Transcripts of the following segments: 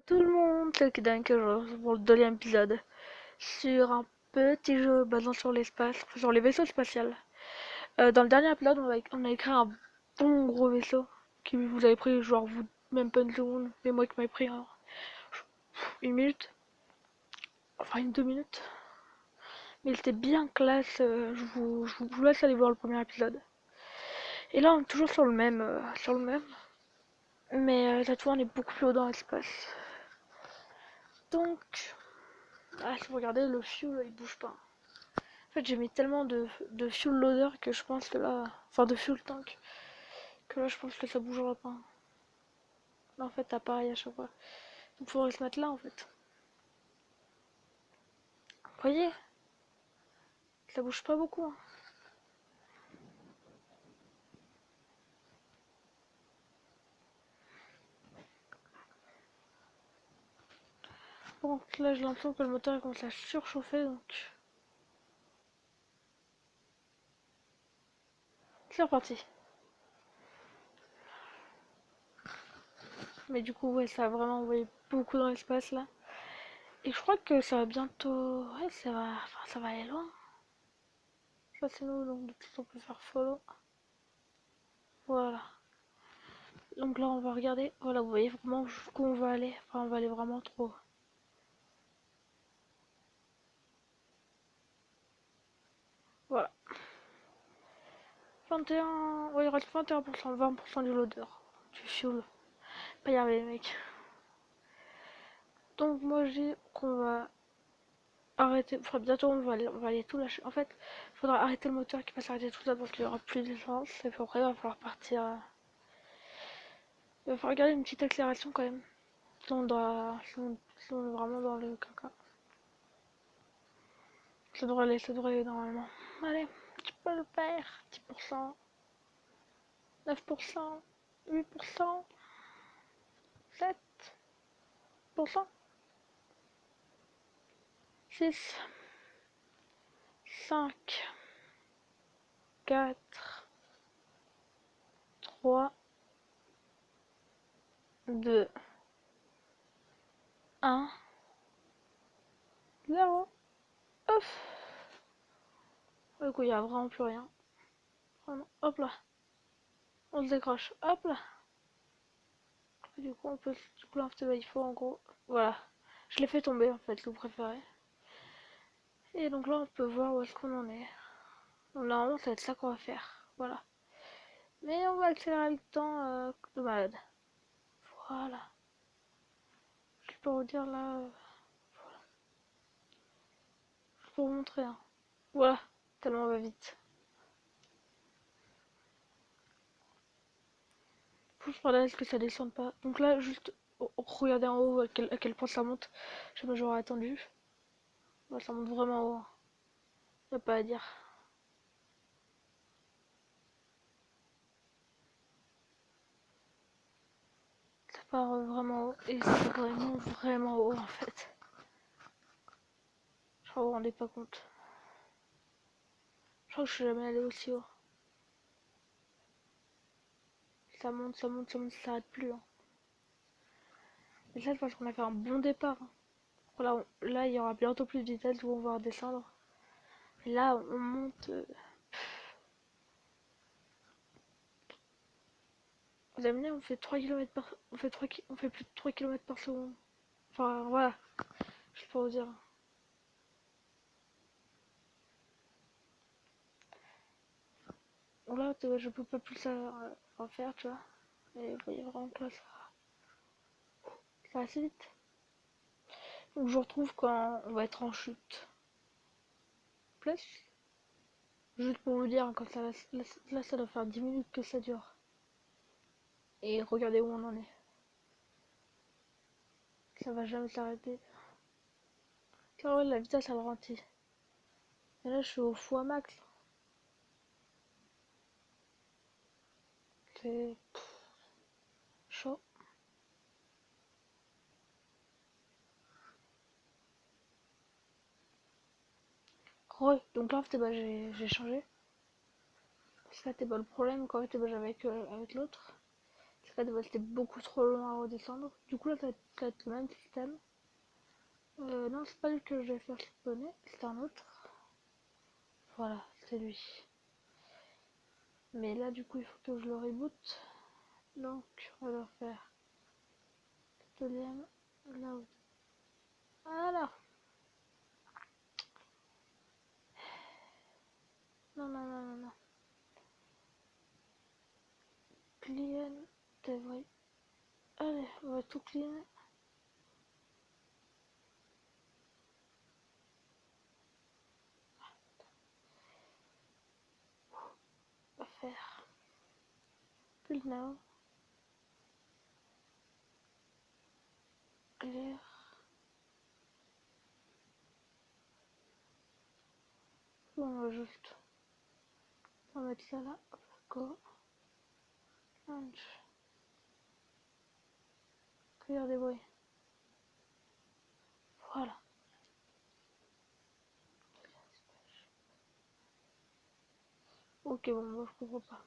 Tout le monde, c'est Kidanke pour le deuxième épisode sur un petit jeu basant sur l'espace, sur les vaisseaux spatials. Dans le dernier épisode, on a écrit un bon gros vaisseau qui vous avez pris, genre vous, même pas une seconde, mais moi qui m'avait pris une minute, enfin une 2 minutes. Mais il était bien classe, je vous laisse aller voir le premier épisode. Et là, on est toujours sur le même, mais cette fois on est beaucoup plus haut dans l'espace. Donc, si vous regardez, le fuel il bouge pas. En fait, j'ai mis tellement de fuel loader que je pense que là. Enfin, de fuel tank. Que là, je pense que ça bougera pas. Là, en fait, t'as pareil à chaque fois. Donc, faudrait se mettre là, en fait. Vous voyez, ça bouge pas beaucoup, hein. Bon, là, j'ai l'impression que le moteur il commence à surchauffer, donc. C'est reparti. Mais du coup, ouais, ça a vraiment envoyé beaucoup dans l'espace, là. Et je crois que ça va bientôt. Ouais, ça va aller loin. Ça, c'est nous, donc de toute on peut faire follow. Voilà. Donc là, on va regarder. Voilà, vous voyez vraiment jusqu'où on va aller. Enfin, on va aller vraiment trop. Voilà. 21. Ouais, il reste 21%, 20% du loader. Du fuel. Pas y arriver, mec. Donc, moi, je dis qu'on va arrêter. Enfin, bientôt, on va aller tout lâcher. En fait, il faudra arrêter le moteur qui va s'arrêter tout ça parce qu'il y aura plus d'essence. Et puis après, il va falloir partir. Il va falloir garder une petite accélération quand même. Si on est vraiment dans le caca. Ça devrait aller normalement. Allez, tu peux le faire. 10%, 9%, 8%, 7%, 6, 5, 4, 3, 2, 1, 0. Hop. Du coup, il n'y a vraiment plus rien. Vraiment. Hop là. On se décroche. Hop là. Et du coup, on peut. Du coup, là, il faut en gros. Voilà. Je l'ai fait tomber en fait, vous préférez. Et donc là, on peut voir où est-ce qu'on en est. Donc, normalement, ça va être ça qu'on va faire. Voilà. Mais on va accélérer le temps de malade. Voilà. Je peux vous dire là. Je peux vous montrer. Hein. Voilà. Tellement on va vite. Faut que je regarde est-ce que ça descend pas. Donc là, juste regardez en haut à quel point ça monte. Jamais j'aurais attendu. Ouais, ça monte vraiment haut. Y'a pas à dire. Ça part vraiment haut. Et c'est vraiment, vraiment haut en fait. Je crois que vous vous rendez pas compte. Je crois que je suis jamais allé aussi haut. Ça monte, ça monte, ça monte, ça s'arrête plus. Hein. Et ça, je pense qu'on a fait un bon départ. Hein. Voilà, là, il y aura bientôt plus de vitesse où on va redescendre. Et là, on monte. Vous avez vu, on fait 3 km par. On fait plus de 3 km par seconde. Enfin, voilà. Je peux vous dire. Là, je peux pas plus en faire, tu vois. Et vous voyez vraiment que là, ça va assez vite. Donc, je retrouve quand on va être en chute. Plus. Juste pour vous dire, quand ça va, là, ça doit faire 10 minutes que ça dure. Et regardez où on en est. Ça va jamais s'arrêter. Car ouais, la vitesse elle ralentit. Et là, je suis au fois max. C'est chaud. Ouais, donc là, bah, j'ai changé. Ça, t'es pas le problème quand t'es bah, avec l'autre. En fait, ouais, c'était beaucoup trop long à redescendre. Du coup, là, ça va être le même système. Non, c'est pas lui que je vais faire spawner, c'est un autre. Voilà, c'est lui. Mais là, du coup, il faut que je le reboot. Donc, on va le faire. Deuxième, là où. Voilà. Non, non, non, non, non. Clean, devrait. Allez, on va tout clean. On va faire. Build now. Clear. On va juste. On va mettre ça là. Go. Launch. Clear des bruits. Voilà. Ok, bon, moi je comprends pas.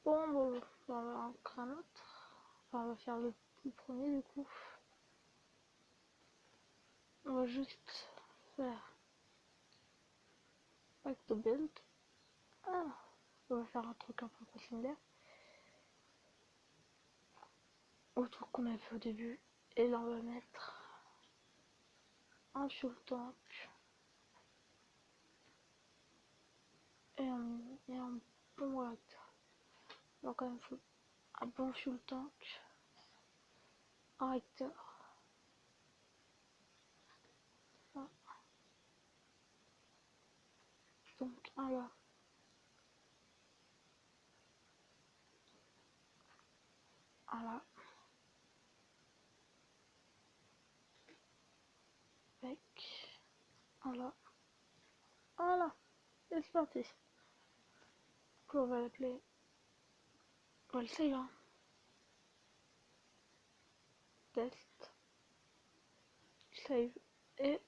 Bon, on va en créer un autre. Enfin, on va faire le premier du coup. On va juste faire back to build. Ah, on va faire un truc un peu similaire au truc qu'on a fait au début. Et là, on va mettre un fuel tank et un bon réacteur. Donc, quand même, un bon fuel tank, un réacteur. Voilà. Donc, un là. Un là. Avec un là. Un là. Et c'est parti. Donc, on va l'appeler. On va le save, hein. Test. Save. Et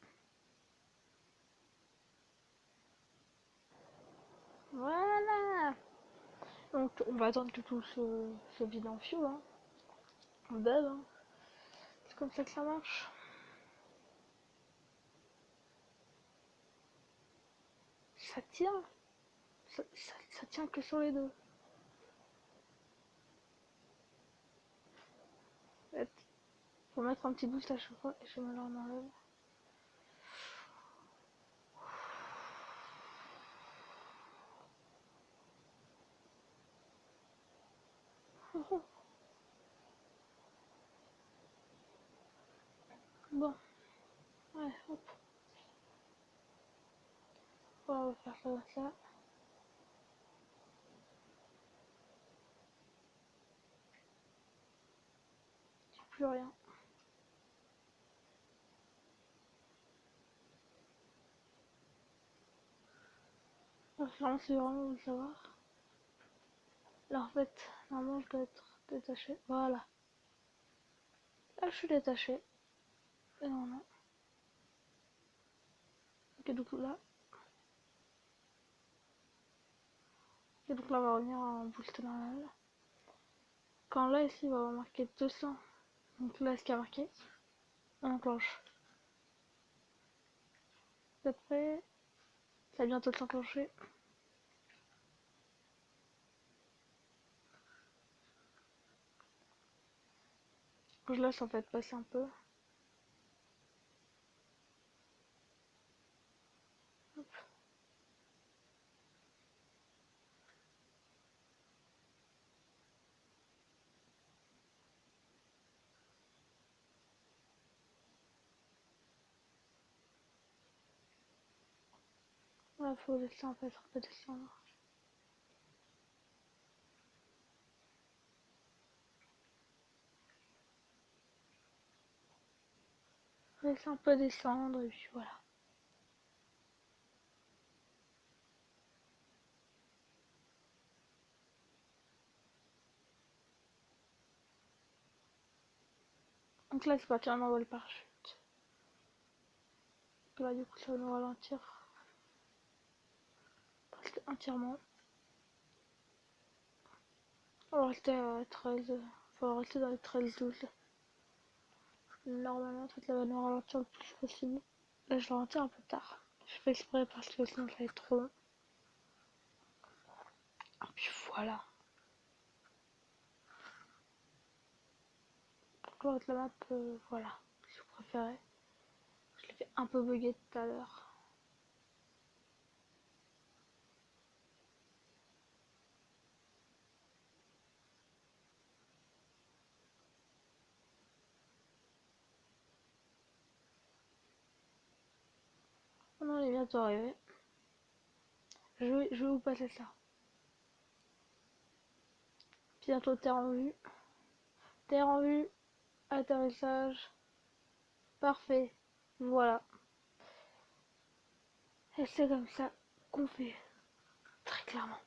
voilà. Donc on va attendre que tout se vide en fuel, hein. En dev, hein. C'est comme ça que ça marche. Ça tient. Ça tient que sur les deux. En fait, faut mettre un petit boost à chaque fois et je me l'en enlève. Bon, ouais, hop. Voilà, on va faire ça comme ça. Plus rien. Vraiment, c'est vraiment de savoir. Là, en fait, normalement, je dois être détaché. Voilà. Là, je suis détaché. Et non, non. Ok, donc là. Ok, donc là, on va revenir en boost normal. Quand là, ici, il va avoir marqué 200. Donc là, ce qui a marqué, on enclenche. Vous êtes prêts? Ça va bientôt s'enclencher. Je laisse en fait passer un peu. Hop. Ouais, faut laisser en fait un peu descendre. Laisser un peu descendre et puis voilà. Donc là, c'est parti, on envoie le parachute. Là, du coup, ça va nous ralentir presque entièrement. On va rester à 13. Faut rester dans les 13-12. Normalement, toute la vanne va ralentir le plus possible. Là, je ralentis un peu tard. Je fais exprès parce que sinon ça va être trop long. Et puis voilà. Donc la map, voilà, si vous préférez. Je l'ai fait un peu bugger tout à l'heure. On est bientôt arrivé. Je vais vous passer ça. Bientôt terre en vue. Terre en vue. Atterrissage. Parfait. Voilà. Et c'est comme ça qu'on fait. Très clairement.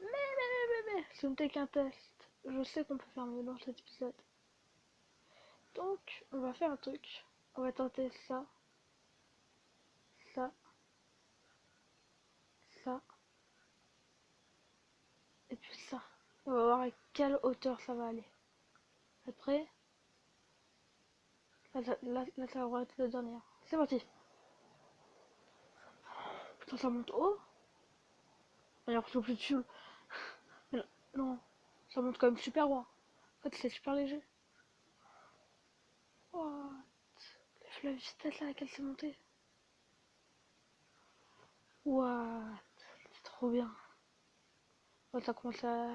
Mais, ce n'était qu'un test. Je sais qu'on peut faire mieux dans cet épisode. Donc, on va faire un truc. On va tenter ça. Ça. Ça. Et puis ça. On va voir à quelle hauteur ça va aller. Vous êtes prêts? Là, ça va être le dernier. C'est parti. Putain, ça monte haut. D'ailleurs, c'est plus dessus. Mais non, ça monte quand même super loin. En fait, c'est super léger. What? La vitesse à laquelle c'est monté. What? C'est trop bien. Ouais, ça commence à...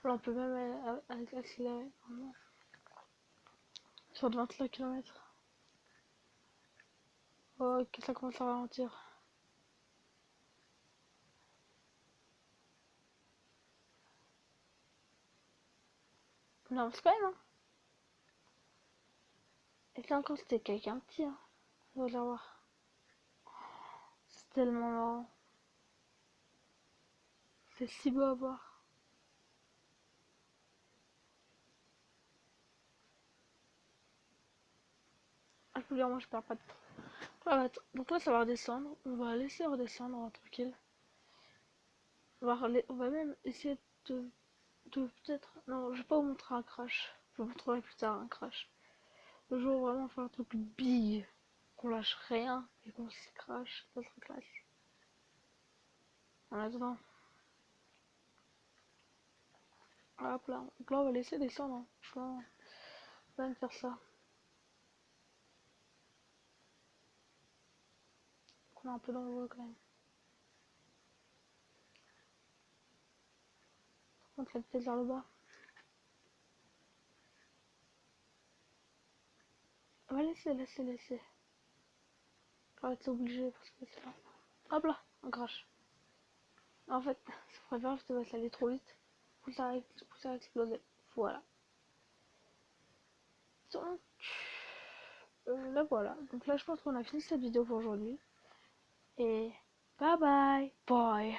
Là, on peut même accélérer. Vraiment. Sur 25 km. Ok, ça commence à ralentir. On avance quand même, hein. Et c'est encore c'était quelqu'un petit, hein. On va voir. C'est tellement marrant. C'est si beau à voir. Ah, je peux dire, moi je perds pas de temps. Voilà, donc là ça va redescendre. On va laisser redescendre tranquille. On va même essayer de peut-être... Non, je vais pas vous montrer un crash. Je vous montrerai plus tard un crash. Le jour où vraiment on fait un truc big, qu'on lâche rien et qu'on se crash, ça serait classe. En attendant. Hop là. Donc là on va laisser descendre. Hein. Franchement, on va même faire ça. Donc on est un peu dans le voie quand même. On fait peut-être vers le bas. On va laisser. On va être obligé parce que c'est là. Hop là, on crash. En fait, c'est pas grave, ça va aller trop vite. Ça va exploser. Voilà. Donc, là voilà. Donc là, je pense qu'on a fini cette vidéo pour aujourd'hui. Et bye bye. Bye.